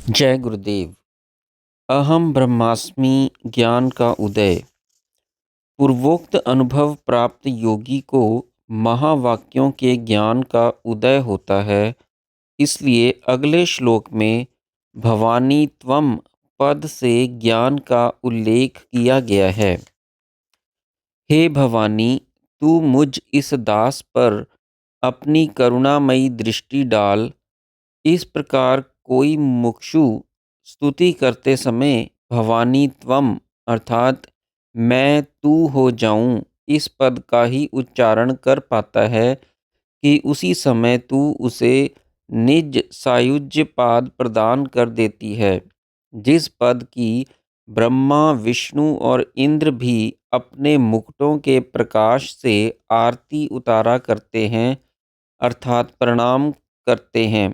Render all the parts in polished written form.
जय गुरुदेव। अहम ब्रह्मास्मि ज्ञान का उदय। पूर्वोक्त अनुभव प्राप्त योगी को महावाक्यों के ज्ञान का उदय होता है। इसलिए अगले श्लोक में भवानी त्वम पद से ज्ञान का उल्लेख किया गया है। हे भवानी, तू मुझ इस दास पर अपनी करुणामयी दृष्टि डाल। इस प्रकार कोई मुमुक्षु स्तुति करते समय भवानी त्वम अर्थात मैं तू हो जाऊं इस पद का ही उच्चारण कर पाता है कि उसी समय तू उसे निज सायुज्य पाद प्रदान कर देती है, जिस पद की ब्रह्मा विष्णु और इंद्र भी अपने मुकुटों के प्रकाश से आरती उतारा करते हैं अर्थात प्रणाम करते हैं।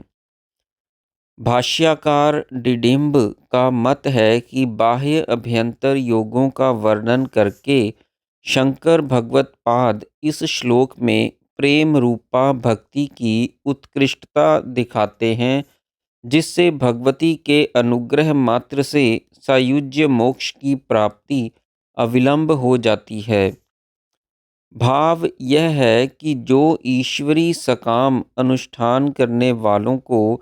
भाष्यकार डिडिम्ब का मत है कि बाह्य अभ्यंतर योगों का वर्णन करके शंकर भगवत पाद इस श्लोक में प्रेम रूपा भक्ति की उत्कृष्टता दिखाते हैं, जिससे भगवती के अनुग्रह मात्र से सायुज्य मोक्ष की प्राप्ति अविलंब हो जाती है। भाव यह है कि जो ईश्वरी सकाम अनुष्ठान करने वालों को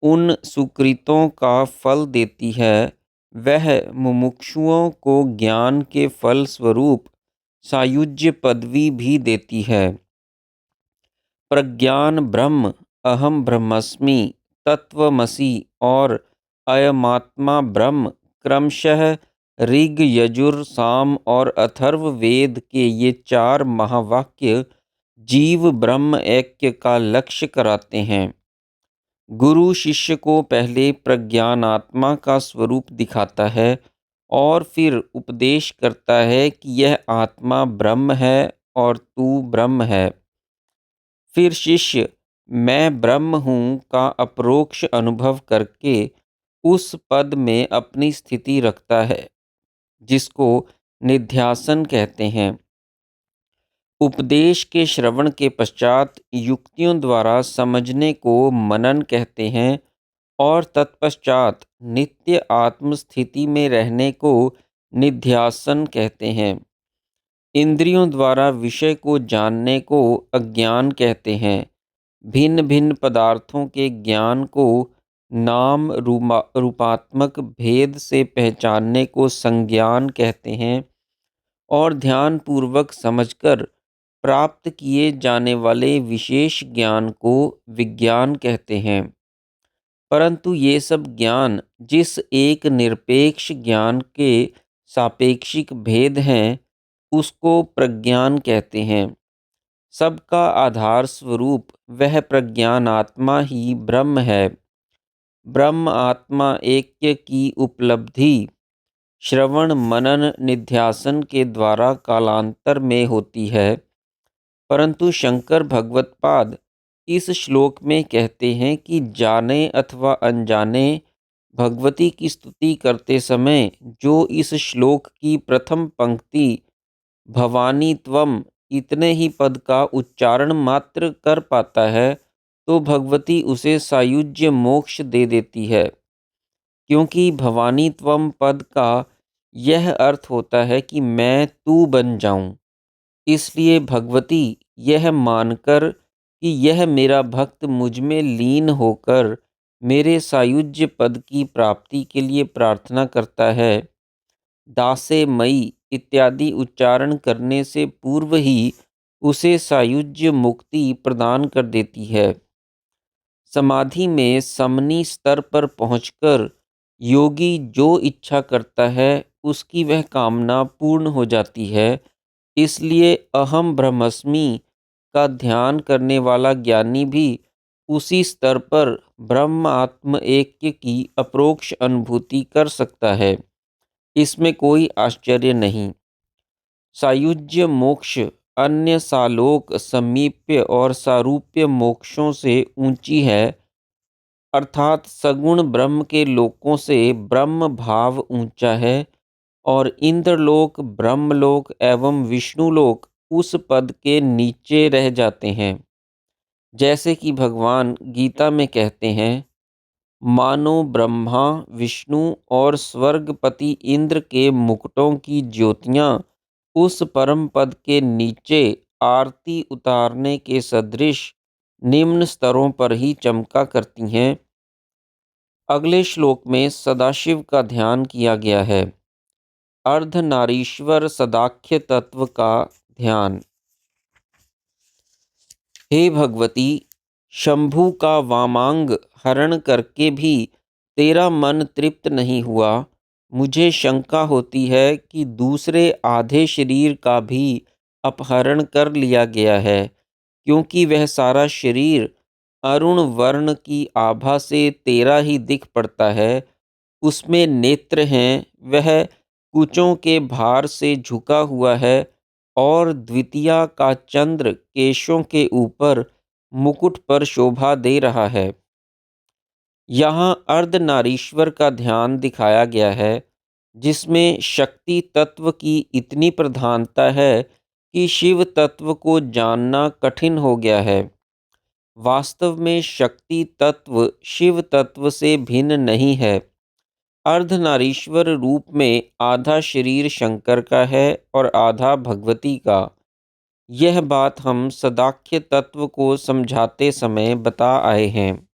उन सुकृतों का फल देती है, वह मुमुक्षुओं को ज्ञान के फल स्वरूप सायुज्य पदवी भी देती है। प्रज्ञान ब्रह्म, अहम ब्रह्मस्मि, तत्वमसि और अयमात्मा ब्रह्म क्रमशः ऋग यजुर साम और अथर्व वेद के ये चार महावाक्य जीव ब्रह्म ऐक्य का लक्ष्य कराते हैं। गुरु शिष्य को पहले प्रज्ञानात्मा का स्वरूप दिखाता है और फिर उपदेश करता है कि यह आत्मा ब्रह्म है और तू ब्रह्म है। फिर शिष्य मैं ब्रह्म हूँ का अपरोक्ष अनुभव करके उस पद में अपनी स्थिति रखता है, जिसको निध्यासन कहते हैं। उपदेश के श्रवण के पश्चात युक्तियों द्वारा समझने को मनन कहते हैं और तत्पश्चात नित्य आत्मस्थिति में रहने को निध्यासन कहते हैं। इंद्रियों द्वारा विषय को जानने को अज्ञान कहते हैं। भिन्न भिन्न पदार्थों के ज्ञान को नाम रूपात्मक भेद से पहचानने को संज्ञान कहते हैं और ध्यान पूर्वक समझकर प्राप्त किए जाने वाले विशेष ज्ञान को विज्ञान कहते हैं। परंतु ये सब ज्ञान जिस एक निरपेक्ष ज्ञान के सापेक्षिक भेद हैं, उसको प्रज्ञान कहते हैं। सबका आधार स्वरूप वह प्रज्ञान आत्मा ही ब्रह्म है। ब्रह्म आत्मा ऐक्य की उपलब्धि श्रवण मनन निध्यासन के द्वारा कालांतर में होती है, परंतु शंकर भगवत्पाद इस श्लोक में कहते हैं कि जाने अथवा अनजाने भगवती की स्तुति करते समय जो इस श्लोक की प्रथम पंक्ति भवानी त्वम इतने ही पद का उच्चारण मात्र कर पाता है, तो भगवती उसे सायुज्य मोक्ष दे देती है। क्योंकि भवानी त्वम पद का यह अर्थ होता है कि मैं तू बन जाऊं, इसलिए भगवती यह मानकर कि यह मेरा भक्त मुझ में लीन होकर मेरे सायुज्य पद की प्राप्ति के लिए प्रार्थना करता है, दासे मई इत्यादि उच्चारण करने से पूर्व ही उसे सायुज्य मुक्ति प्रदान कर देती है। समाधि में समनी स्तर पर पहुंचकर योगी जो इच्छा करता है उसकी वह कामना पूर्ण हो जाती है। इसलिए अहम ब्रह्मस्मि का ध्यान करने वाला ज्ञानी भी उसी स्तर पर ब्रह्म आत्म ऐक्य की अपरोक्ष अनुभूति कर सकता है। इसमें कोई आश्चर्य नहीं। सायुज्य मोक्ष अन्य सालोक समीप्य और सारूप्य मोक्षों से ऊंची है, अर्थात सगुण ब्रह्म के लोकों से ब्रह्म भाव ऊंचा है और इंद्रलोक ब्रह्मलोक एवं विष्णुलोक उस पद के नीचे रह जाते हैं। जैसे कि भगवान गीता में कहते हैं, मानो ब्रह्मा, विष्णु और स्वर्गपति इंद्र के मुकुटों की ज्योतियां उस परम पद के नीचे आरती उतारने के सदृश निम्न स्तरों पर ही चमका करती हैं। अगले श्लोक में सदाशिव का ध्यान किया गया है। अर्धनारीश्वर सदाख्य तत्व का ध्यान। हे भगवती, शंभु का वामांग हरण करके भी तेरा मन तृप्त नहीं हुआ। मुझे शंका होती है कि दूसरे आधे शरीर का भी अपहरण कर लिया गया है, क्योंकि वह सारा शरीर अरुण वर्ण की आभा से तेरा ही दिख पड़ता है। उसमें नेत्र हैं, वह कुचों के भार से झुका हुआ है और द्वितीया का चंद्र केशों के ऊपर मुकुट पर शोभा दे रहा है। यहाँ अर्धनारीश्वर का ध्यान दिखाया गया है, जिसमें शक्ति तत्व की इतनी प्रधानता है कि शिव तत्व को जानना कठिन हो गया है। वास्तव में शक्ति तत्व शिव तत्व से भिन्न नहीं है। अर्धनारीश्वर रूप में आधा शरीर शंकर का है और आधा भगवती का। यह बात हम सदाख्य तत्व को समझाते समय बता आए हैं।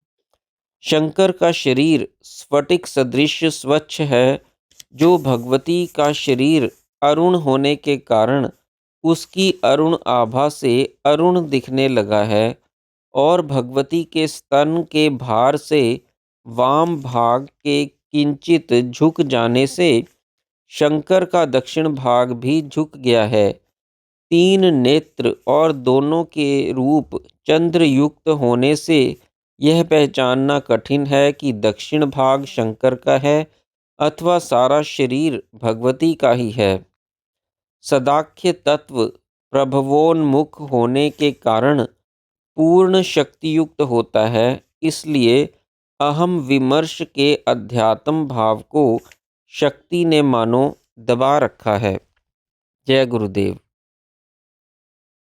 शंकर का शरीर स्फटिक सदृश स्वच्छ है, जो भगवती का शरीर अरुण होने के कारण उसकी अरुण आभा से अरुण दिखने लगा है, और भगवती के स्तन के भार से वाम भाग के किंचित झुक जाने से शंकर का दक्षिण भाग भी झुक गया है। तीन नेत्र और दोनों के रूप चंद्र युक्त होने से यह पहचानना कठिन है कि दक्षिण भाग शंकर का है अथवा सारा शरीर भगवती का ही है। सदाख्य तत्व प्रभवोन्मुख होने के कारण पूर्ण शक्तियुक्त होता है, इसलिए अहम विमर्श के अध्यात्म भाव को शक्ति ने मानो दबा रखा है। जय गुरुदेव।